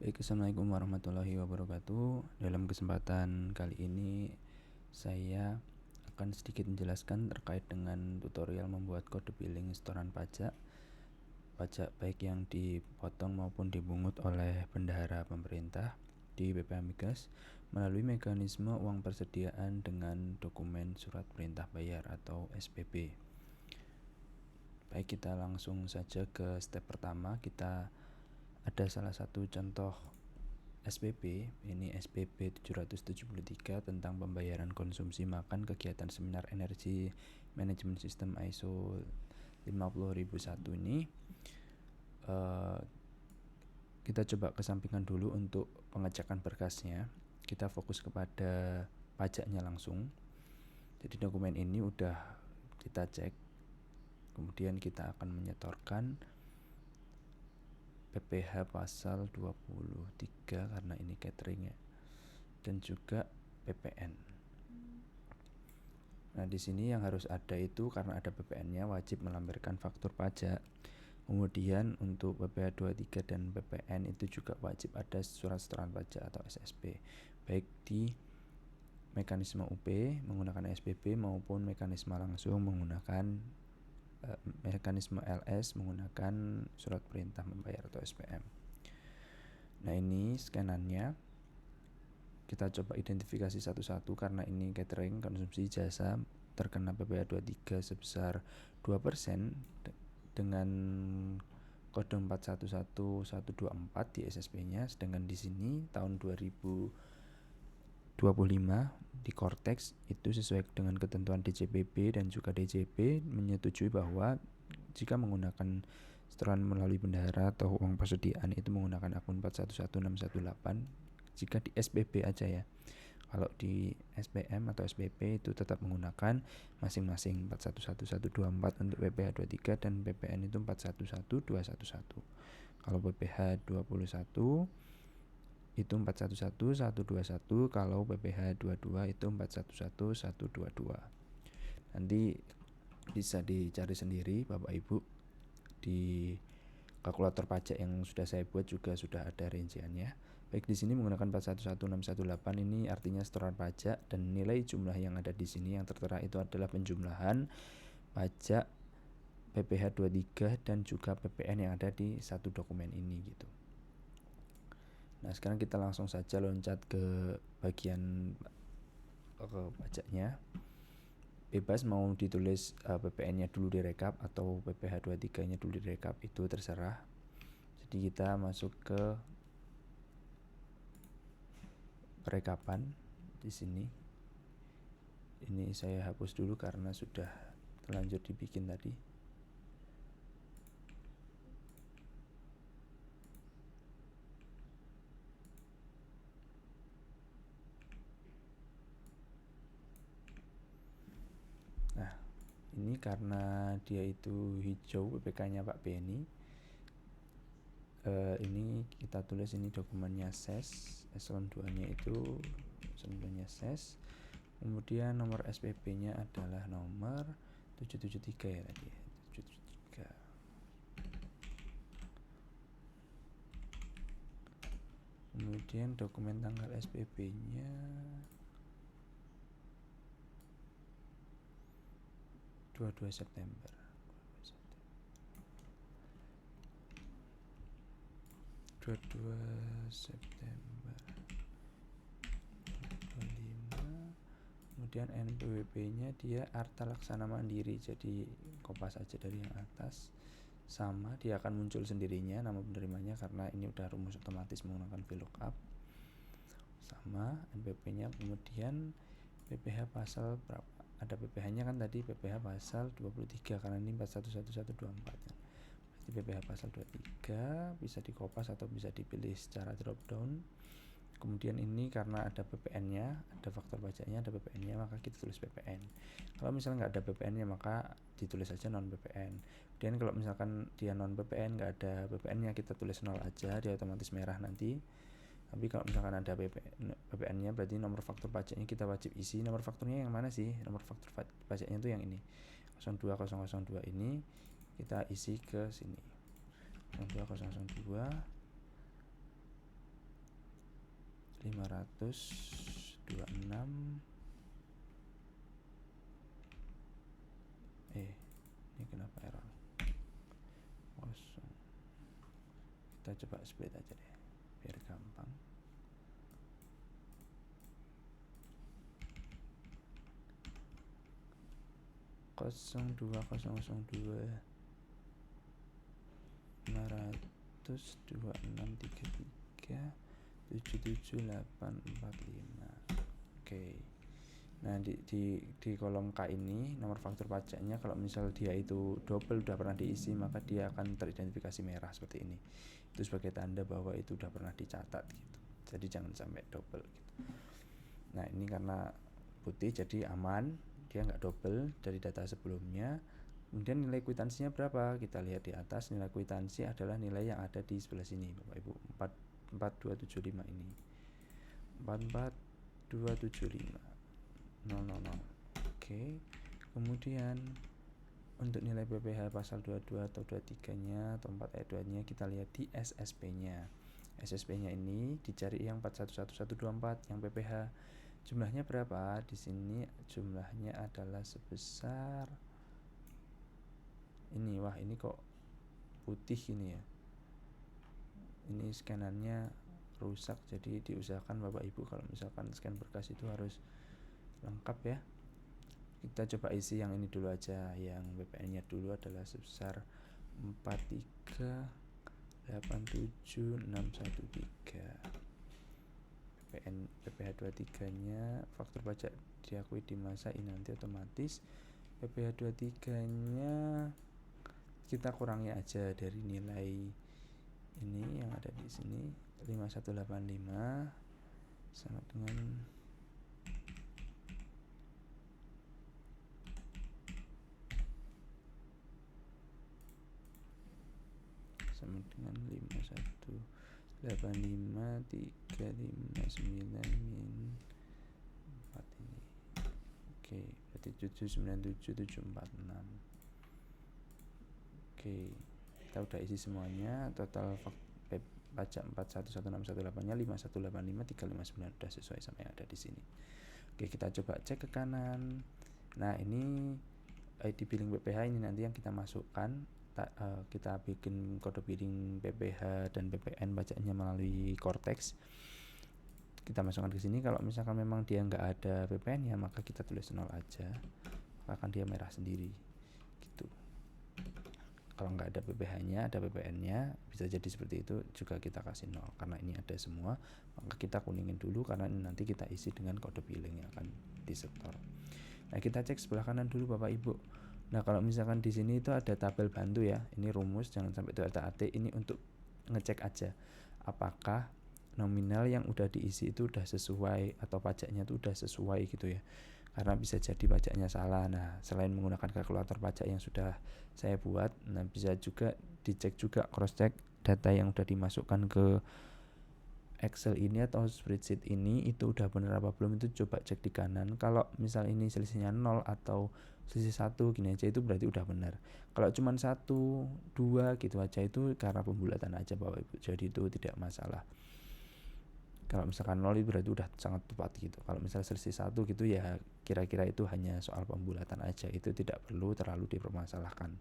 Baik, Assalamualaikum warahmatullahi wabarakatuh. Dalam kesempatan kali ini saya akan sedikit menjelaskan terkait dengan tutorial membuat kode billing setoran pajak baik yang dipotong maupun dibungut oleh bendahara pemerintah di BPH Migas melalui mekanisme uang persediaan dengan dokumen surat perintah bayar atau SPB. Baik, kita langsung saja ke step pertama. Kita ada salah satu contoh SPP, ini SPP 773 tentang pembayaran konsumsi makan kegiatan seminar energi manajemen sistem ISO 50001 ini. Kita coba kesampingkan dulu untuk pengecekan berkasnya. Kita fokus kepada pajaknya langsung. Jadi dokumen ini udah kita cek, kemudian kita akan menyetorkan PPh pasal 23 karena ini catering ya, dan juga PPN. Nah, di sini yang harus ada itu karena ada PPN-nya wajib melampirkan faktur pajak. Kemudian untuk PPh 23 dan PPN itu juga wajib ada surat setoran pajak atau SSP, baik di mekanisme UP menggunakan SPB maupun mekanisme langsung menggunakan mekanisme LS menggunakan surat perintah membayar atau SPM. Nah, ini scanannya. Kita coba identifikasi satu-satu karena ini catering konsumsi jasa terkena PPh 23 sebesar 2% dengan kode 411124 di SSP-nya, sedangkan di sini tahun 2025 di Cortex itu sesuai dengan ketentuan DJPB dan juga DJP menyetujui bahwa jika menggunakan setoran melalui bendahara atau uang persediaan itu menggunakan akun 411618 jika di SPB aja ya. Kalau di SPM atau SPP itu tetap menggunakan masing-masing 411124 untuk PPh 23 dan PPN itu 411211. Kalau PPh 21 itu 411121, kalau PPh 22 itu 411122. Nanti bisa dicari sendiri Bapak Ibu di kalkulator pajak yang sudah saya buat, juga sudah ada rinciannya. Baik, di sini menggunakan 411618 ini artinya setoran pajak, dan nilai jumlah yang ada di sini yang tertera itu adalah penjumlahan pajak PPh 23 dan juga PPN yang ada di satu dokumen ini gitu. Nah, sekarang kita langsung saja loncat ke bagian ke pajaknya. Bebas mau ditulis PPN-nya dulu direkap atau PPh 23-nya dulu direkap, itu terserah. Jadi kita masuk ke perekapan di sini. Ini saya hapus dulu karena sudah terlanjur dibikin tadi. Nah, ini karena dia itu hijau PPK-nya Pak Beni. Ini kita tulis ini dokumennya SES, eselon 2-nya itu eselon 2-nya SES. Kemudian nomor SPP-nya adalah nomor 773 ya tadi. 773. Kemudian dokumen tanggal SPP-nya 22 September. 22 September 2025. Kemudian NPWP-nya dia Arta Laksana Mandiri, jadi kopas aja dari yang atas. Sama, dia akan muncul sendirinya nama penerimanya karena ini udah rumus otomatis menggunakan VLOOKUP. Sama NPWP-nya. Kemudian PPh pasal berapa? Ada PPh-nya kan tadi, PPh pasal 23 karena ini 411124 ya. PPh pasal 23 bisa dikopas atau bisa dipilih secara drop down. Kemudian ini karena ada PPN-nya, ada faktor pajaknya, ada PPN-nya, maka kita tulis PPN. Kalau misalnya nggak ada PPN-nya maka ditulis saja non PPN. Dan kalau misalkan dia non PPN, nggak ada PPN-nya, kita tulis 0 aja, dia otomatis merah nanti. Tapi kalau misalkan ada PPN-nya berarti nomor faktur pajaknya kita wajib isi. Nomor fakturnya yang mana sih? Nomor faktur pajaknya itu yang ini, 02002 ini kita isi ke sini, 02002 526. Ini kenapa error? Kosong. Kita coba split aja deh biar gampang. Kosong 2 502.633.77.845. Oke. Nah di kolom K ini nomor faktur pajaknya, kalau misal dia itu double udah pernah diisi, maka dia akan teridentifikasi merah seperti ini. Itu sebagai tanda bahwa itu udah pernah dicatat gitu. Jadi jangan sampai double gitu. Nah ini karena putih jadi aman, dia nggak double dari data sebelumnya. Kemudian nilai kwitansinya berapa? Kita lihat di atas, nilai kwitansi adalah nilai yang ada di sebelah sini Bapak Ibu, 44275 ini. 44275 000. Oke. Kemudian untuk nilai PPh pasal 22 atau 23-nya atau 4 ayat 2-nya kita lihat di SSP-nya. SSP-nya ini dicari yang 411124 yang PPh. Jumlahnya berapa? Di sini jumlahnya adalah sebesar ini. Wah, ini kok putih ini ya. Ini scanannya rusak, jadi diusahakan Bapak Ibu kalau misalkan scan berkas itu harus lengkap ya. Kita coba isi yang ini dulu aja. Yang BPN-nya dulu adalah sebesar 4387613. PPh 23-nya faktur pajak diakui di masa ini nanti otomatis. PPh 23-nya kita kurangi aja dari nilai ini yang ada di sini 5185 sama dengan sama dengan 5185.359 min 4 ini. Oke, berarti 797.746. Oke, kita udah isi semuanya. Total pajak 411618-nya 5185.359 udah sesuai sama yang ada di sini. Oke, kita coba cek ke kanan. Nah, ini ID billing PPh ini nanti yang kita masukkan. Kita bikin kode billing PPh dan PPN pajaknya melalui Cortex. Kita masukkan ke sini. Kalau misalkan memang dia nggak ada PPN-nya, maka kita tulis 0 aja, maka akan dia merah sendiri gitu. Kalau nggak ada PPh-nya, ada PPN-nya, bisa jadi seperti itu juga kita kasih 0. Karena ini ada semua, maka kita kuningin dulu karena ini nanti kita isi dengan kode billing yang akan disetor. Nah, kita cek sebelah kanan dulu Bapak Ibu. Nah, kalau misalkan di sini itu ada tabel bantu ya. Ini rumus, jangan sampai itu ada AT. Ini untuk ngecek aja apakah nominal yang udah diisi itu udah sesuai atau pajaknya itu udah sesuai gitu ya. Karena bisa jadi pajaknya salah. Nah, selain menggunakan kalkulator pajak yang sudah saya buat, nah bisa juga dicek juga, cross check data yang udah dimasukkan ke Excel ini atau spreadsheet ini itu udah bener apa belum. Itu coba cek di kanan. Kalau misal ini selisihnya 0 atau selisih 1 gini aja, itu berarti udah benar. Kalau cuma 1, 2 gitu aja, itu karena pembulatan aja Bapak Ibu, jadi itu tidak masalah. Kalau misalkan 0 itu berarti udah sangat tepat gitu. Kalau misal selisih 1 gitu ya kira-kira itu hanya soal pembulatan aja, itu tidak perlu terlalu dipermasalahkan.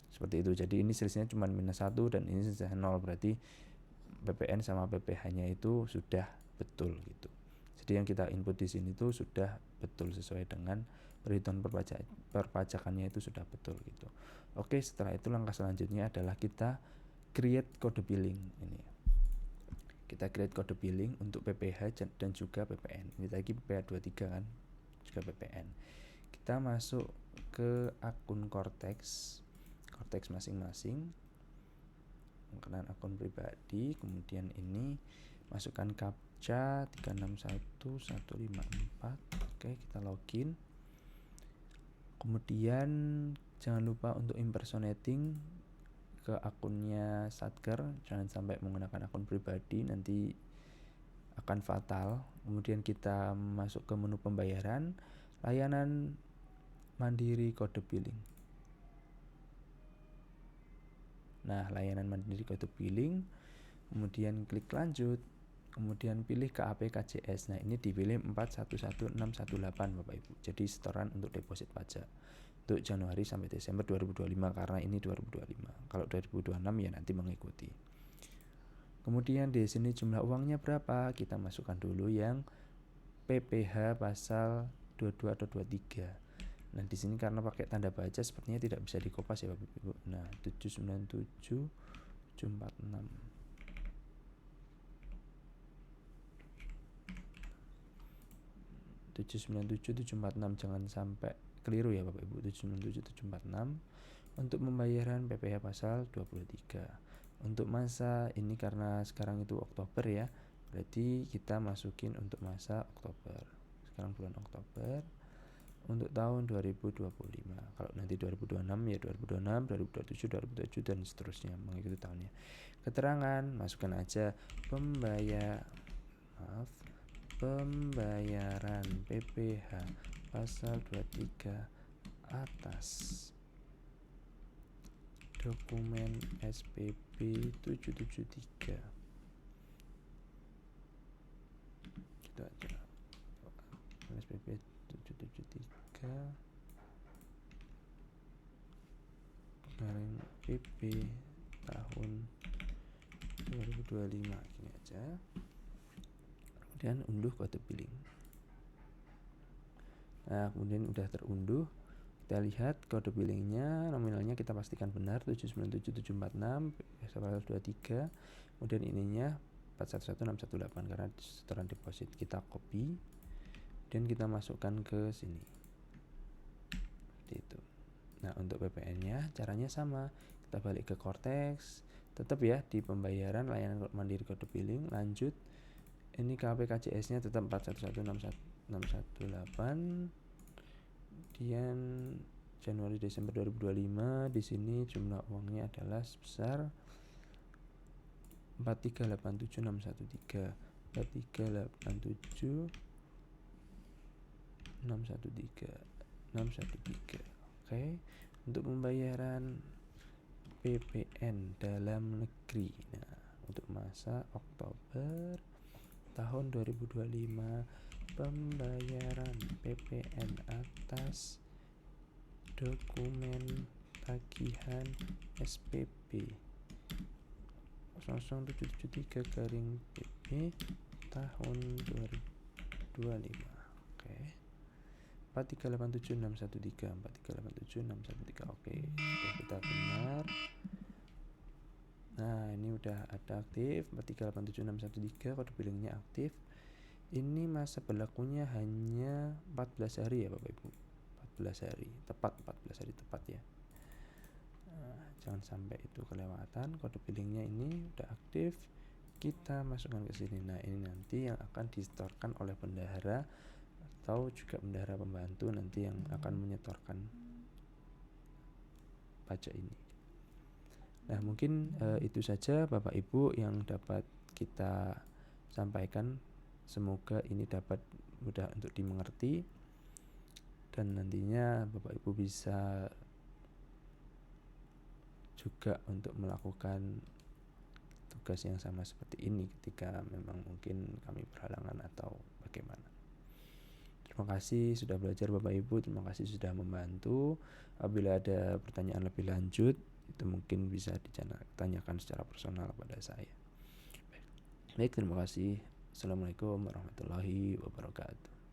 Seperti itu. Jadi ini selisihnya cuma -1 dan ini selisihnya 0, berarti PPN sama PPh-nya itu sudah betul gitu. Jadi yang kita input di sini tuh sudah betul sesuai dengan perhitungan perpajakannya itu sudah betul gitu. Oke, setelah itu langkah selanjutnya adalah kita create kode billing ini. Kita create kode billing untuk PPh dan juga PPN. Ini lagi PPh 23 kan, juga PPN. Kita masuk ke akun Cortex masing-masing, menggunakan akun pribadi, kemudian ini masukkan captcha 361154. Oke, kita login. Kemudian jangan lupa untuk impersonating ke akunnya Satker, jangan sampai menggunakan akun pribadi, nanti akan fatal. Kemudian kita masuk ke menu pembayaran, layanan mandiri kode billing. Nah, layanan mandiri kode billing, kemudian klik lanjut. Kemudian pilih KAP KJS. Nah, ini dipilih 411618 Bapak Ibu. Jadi setoran untuk deposit pajak untuk Januari sampai Desember 2025, karena ini 2025. Kalau 2026 ya nanti mengikuti. Kemudian di sini jumlah uangnya berapa? Kita masukkan dulu yang PPh pasal 22 atau 23. Nah, di sini karena pakai tanda baca sepertinya tidak bisa dikopas ya Bapak Ibu. Nah, 797 746. 797.746, jangan sampai keliru ya Bapak Ibu. 797.746 untuk pembayaran PPh pasal 23. Untuk masa ini karena sekarang itu Oktober ya, berarti kita masukin untuk masa Oktober. Sekarang bulan Oktober untuk tahun 2025. Kalau nanti 2026 ya 2026, 2027, 2027 dan seterusnya mengikuti tahunnya. Keterangan masukkan aja pembayaran PPh pasal 23 atas dokumen SPP 773. Gitu aja. SPP 773 garing PP tahun 2025, gini aja. Kemudian unduh kode billing. Nah, kemudian udah terunduh, kita lihat kode billingnya, nominalnya kita pastikan benar 797.746 pasal 23. Kemudian ininya 411618 karena setoran deposit. Kita copy dan kita masukkan ke sini. Seperti itu. Nah, untuk PPN-nya caranya sama. Kita balik ke Cortex, tetap ya di pembayaran layanan mandiri kode billing, lanjut. Ini KAP KJS-nya tetap 411618. Kemudian Januari Desember 2025, di sini jumlah uangnya adalah sebesar 4387613. 4387613. Oke, untuk pembayaran PPN dalam negeri. Nah, untuk masa Oktober tahun 2025, pembayaran PPN atas dokumen tagihan SPP 0773 garing PP tahun 2025. Oke. 4387613. 4387613. Oke, sudah kita benar. Nah, ini udah ada aktif 4387613, kode billingnya aktif. Ini masa berlakunya hanya 14 hari ya Bapak Ibu. 14 hari, tepat 14 hari tepat ya. Nah, jangan sampai itu kelewatan. Kode billingnya ini udah aktif, kita masukkan ke sini. Nah, ini nanti yang akan disetorkan oleh bendahara atau juga bendahara pembantu nanti yang akan menyetorkan pajak ini. Nah, mungkin itu saja Bapak Ibu yang dapat kita sampaikan. Semoga ini dapat mudah untuk dimengerti dan nantinya Bapak Ibu bisa juga untuk melakukan tugas yang sama seperti ini ketika memang mungkin kami berhalangan atau bagaimana. Terima kasih sudah belajar Bapak Ibu, terima kasih sudah membantu. Apabila ada pertanyaan lebih lanjut, itu mungkin bisa ditanyakan secara personal pada saya. Baik, terima kasih. Assalamualaikum warahmatullahi wabarakatuh.